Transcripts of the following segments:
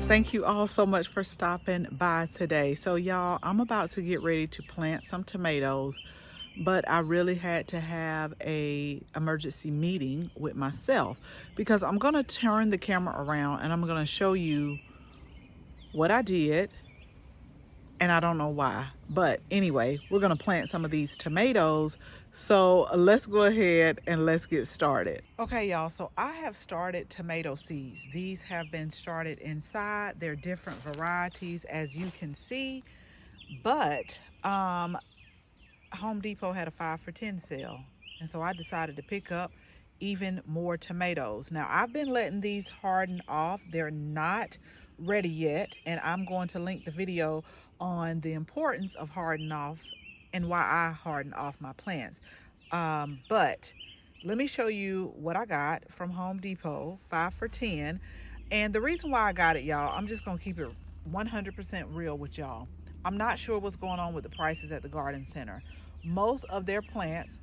Thank you all so much for stopping by today. So y'all, I'm about to get ready to plant some tomatoes, but I really had to have a emergency meeting with myself because I'm going to turn the camera around and I'm going to show you what I did, and I don't know why. But anyway, we're going to plant some of these tomatoes. So let's go ahead and let's get started. Okay, y'all, so I have started tomato seeds. These have been started inside. They're different varieties, as you can see. But Home Depot had a 5 for 10 sale. And so I decided to pick up even more tomatoes. Now, I've been letting these harden off. They're not ready yet, and I'm going to link the video on the importance of hardening off and why I harden off my plants. But let me show you what I got from Home Depot, 5 for 10. And the reason why I got it, y'all, I'm just going to keep it 100% real with y'all. I'm not sure what's going on with the prices at the garden center. Most of their plants,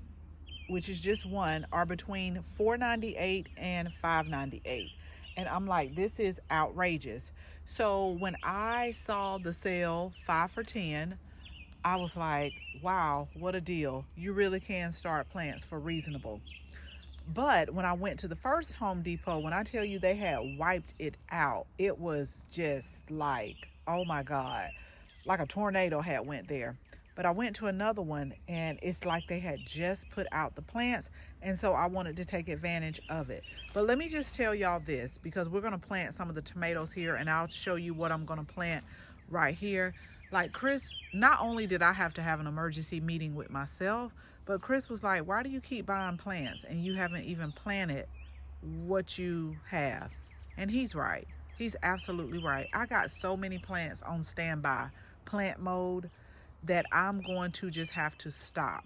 which is just one, are between $4.98 and $5.98. And I'm like, this is outrageous. So when I saw the sale 5 for 10, I was like, wow, what a deal. You really can start plants for reasonable. But when I went to the first Home Depot, when I tell you they had wiped it out, it was just like, oh my God, like a tornado had went there. But I went to another one and it's like they had just put out the plants, and so I wanted to take advantage of it. But let me just tell y'all this, because we're going to plant some of the tomatoes here and I'll show you what I'm going to plant right here. Like Chris, not only did I have to have an emergency meeting with myself, but Chris was like, why do you keep buying plants and you haven't even planted what you have? And he's right. He's absolutely right. I got so many plants on standby, plant mode, that I'm going to just have to stop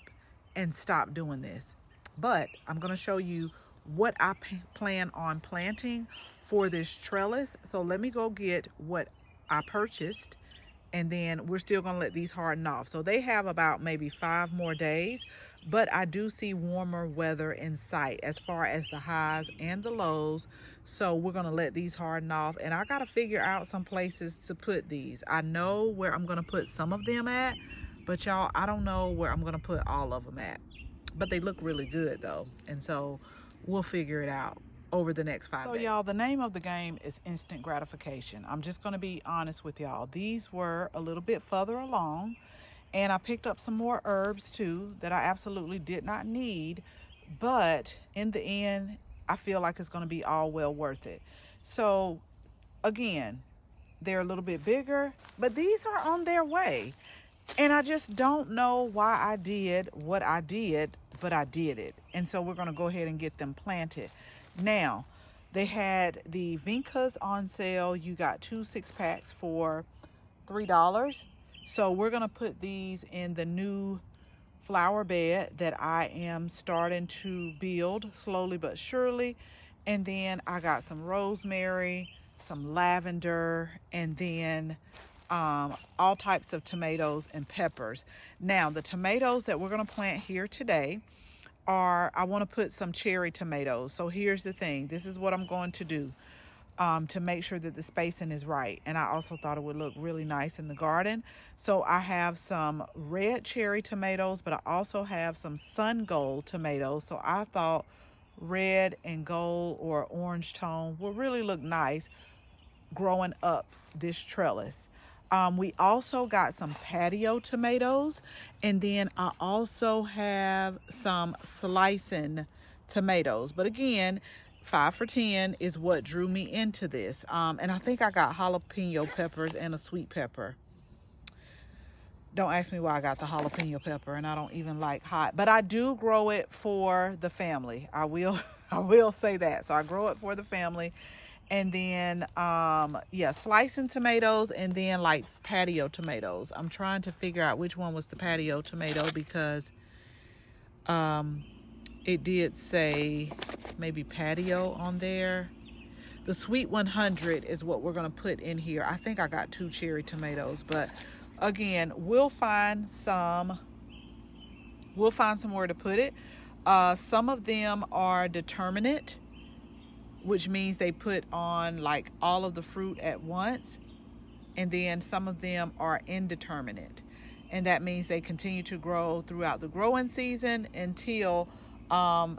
doing this. But I'm going to show you what I plan on planting for this trellis. So let me go get what I purchased, and then we're still going to let these harden off. So they have about maybe 5 more days, but I do see warmer weather in sight as far as the highs and the lows. So we're going to let these harden off, and I got to figure out some places to put these. I know where I'm going to put some of them at, but y'all, I don't know where I'm going to put all of them at. But they look really good though, and so we'll figure it out over the next 5 days. So y'all, the name of the game is instant gratification. I'm just going to be honest with y'all. These were a little bit further along, and I picked up some more herbs too that I absolutely did not need, but in the end I feel like it's going to be all well worth it. So again, they're a little bit bigger, but these are on their way, and I just don't know why I did what I did, but I did it. And so we're going to go ahead and get them planted. Now, they had the Vincas on sale. You got 2 6-packs for $3. So we're going to put these in the new flower bed that I am starting to build slowly but surely. And then I got some rosemary, some lavender, and then all types of tomatoes and peppers. Now, the tomatoes that we're going to plant here today are, I want to put some cherry tomatoes. So here's the thing. This is what I'm going to do to make sure that the spacing is right. And I also thought it would look really nice in the garden. So I have some red cherry tomatoes, but I also have some sun gold tomatoes. So I thought red and gold or orange tone would really look nice growing up this trellis. We also got some patio tomatoes, and then I also have some slicing tomatoes. But again, 5 for 10 is what drew me into this. And I think I got jalapeno peppers and a sweet pepper. Don't ask me why I got the jalapeno pepper, and I don't even like hot, but I do grow it for the family. I will say that. So I grow it for the family. And then yeah, slicing tomatoes, and then like patio tomatoes. I'm trying to figure out which one was the patio tomato, because it did say maybe patio on there. The sweet 100 is what we're going to put in here. I think I got 2 cherry tomatoes, but again, we'll find somewhere to put it. Some of them are determinate which means they put on like all of the fruit at once, and then some of them are indeterminate, and that means they continue to grow throughout the growing season until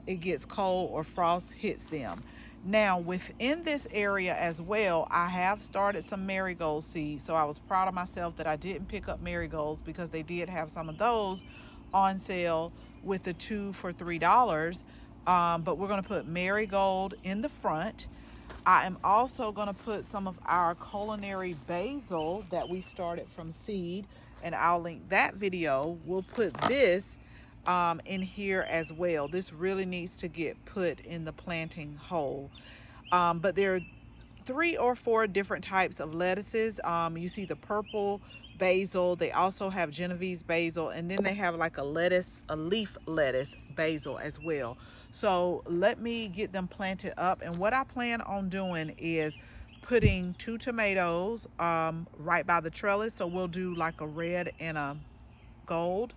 it gets cold or frost hits them. Now within this area as well, I have started some marigold seeds, so I was proud of myself that I didn't pick up marigolds because they did have some of those on sale with the 2 for $3. But we're going to put marigold in the front. I am also going to put some of our culinary basil that we started from seed, and I'll link that video. We'll put this in here as well. This really needs to get put in the planting hole. But there are 3 or 4 different types of lettuces. You see the purple basil. They also have Genovese basil, and then they have like a leaf lettuce basil as well. So let me get them planted up, and what I plan on doing is putting 2 tomatoes right by the trellis. So we'll do like a red and a gold.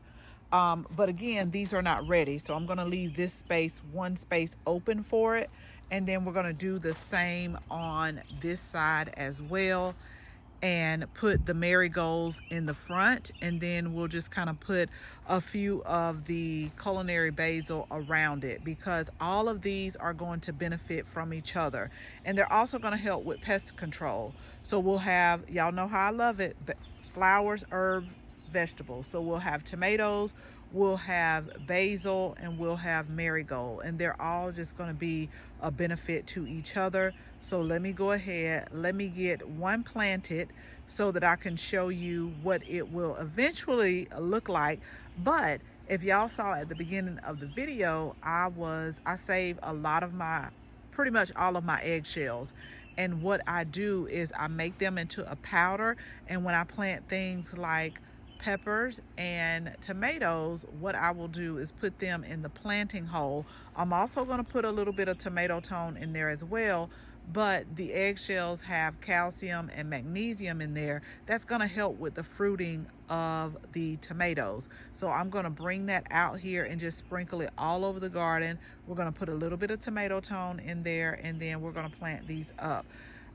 But again, these are not ready, so I'm going to leave this space, one space open for it, and then we're going to do the same on this side as well, and put the marigolds in the front, and then we'll just kind of put a few of the culinary basil around it, because all of these are going to benefit from each other, and they're also going to help with pest control. So we'll have, y'all know how I love it, flowers, herbs, vegetables. So we'll have tomatoes, we'll have basil, and we'll have marigold, and they're all just going to be a benefit to each other. So let me go ahead, let me get one planted so that I can show you what it will eventually look like. But if y'all saw at the beginning of the video, I saved a lot of pretty much all of my eggshells. And what I do is I make them into a powder, and when I plant things like peppers and tomatoes, what I will do is put them in the planting hole. I'm also going to put a little bit of tomato tone in there as well, but the eggshells have calcium and magnesium in there. That's going to help with the fruiting of the tomatoes. So I'm going to bring that out here and just sprinkle it all over the garden. We're going to put a little bit of tomato tone in there, and then we're going to plant these up.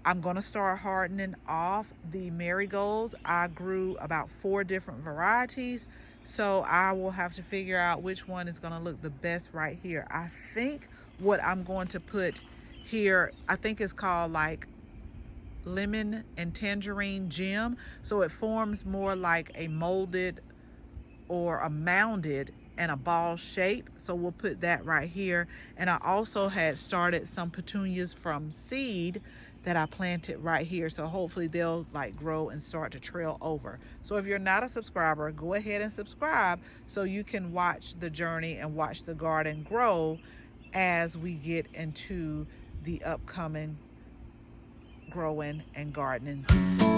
I'm going to start hardening off the marigolds. I grew about 4 different varieties, so I will have to figure out which one is going to look the best right here. I think what I'm going to put here, I think it's called like lemon and tangerine gem. So it forms more like a molded or a mounded and a ball shape. So we'll put that right here. And I also had started some petunias from seed that I planted right here. So hopefully they'll like grow and start to trail over. So if you're not a subscriber, go ahead and subscribe so you can watch the journey and watch the garden grow as we get into the upcoming growing and gardening season.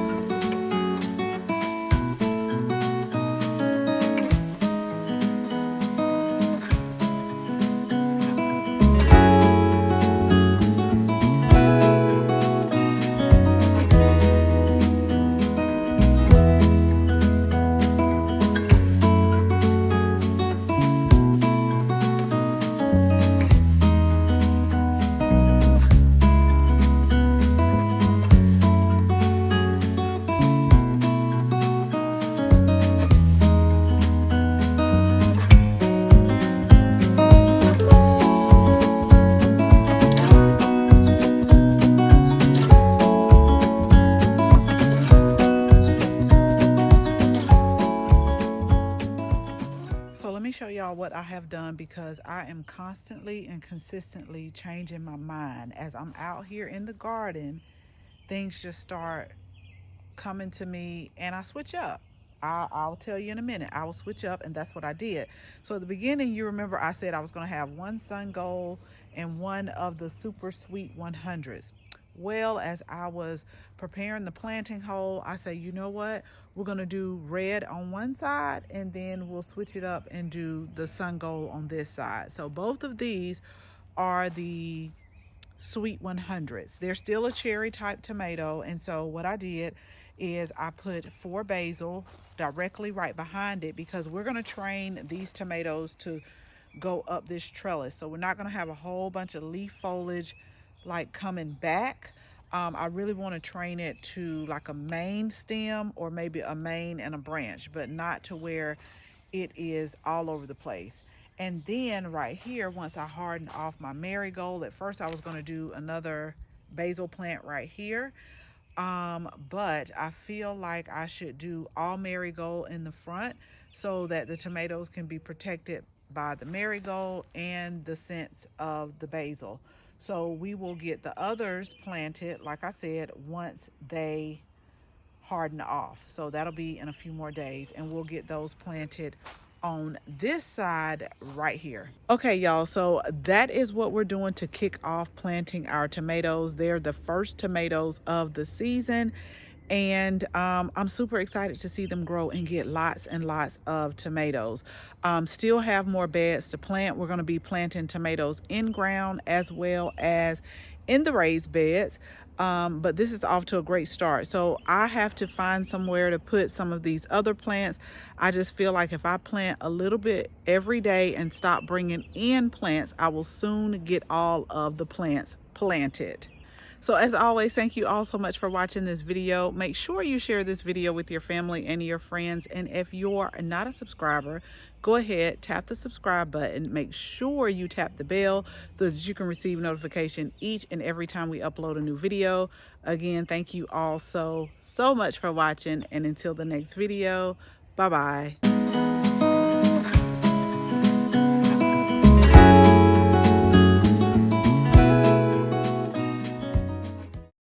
Show y'all what I have done, because I am constantly and consistently changing my mind. As I'm out here in the garden, things just start coming to me and I switch up. I'll tell you in a minute. I will switch up, and that's what I did. So at the beginning, you remember I said I was going to have 1 sun gold and 1 of the super sweet 100s. Well, as I was preparing the planting hole, I said, you know what? We're going to do red on one side, and then we'll switch it up and do the sun gold on this side. So both of these are the sweet 100s. They're still a cherry type tomato. And so what I did is I put 4 basil directly right behind it, because we're going to train these tomatoes to go up this trellis. So we're not going to have a whole bunch of leaf foliage like coming back. I really want to train it to like a main stem or maybe a main and a branch, but not to where it is all over the place. And then right here, once I harden off my marigold, at first I was going to do another basil plant right here. But I feel like I should do all marigold in the front so that the tomatoes can be protected by the marigold and the scents of the basil. So we will get the others planted, like I said, once they harden off. So that'll be in a few more days, and we'll get those planted on this side right here. Okay, y'all, so that is what we're doing to kick off planting our tomatoes. They're the first tomatoes of the season, and I'm super excited to see them grow and get lots and lots of tomatoes. Still have more beds to plant. We're going to be planting tomatoes in ground as well as in the raised beds. But this is off to a great start. So I have to find somewhere to put some of these other plants. I just feel like if I plant a little bit every day and stop bringing in plants, I will soon get all of the plants planted. So as always, thank you all so much for watching this video. Make sure you share this video with your family and your friends. And if you're not a subscriber, go ahead, tap the subscribe button. Make sure you tap the bell so that you can receive notification each and every time we upload a new video. Again, thank you all so much for watching. And until the next video, bye-bye.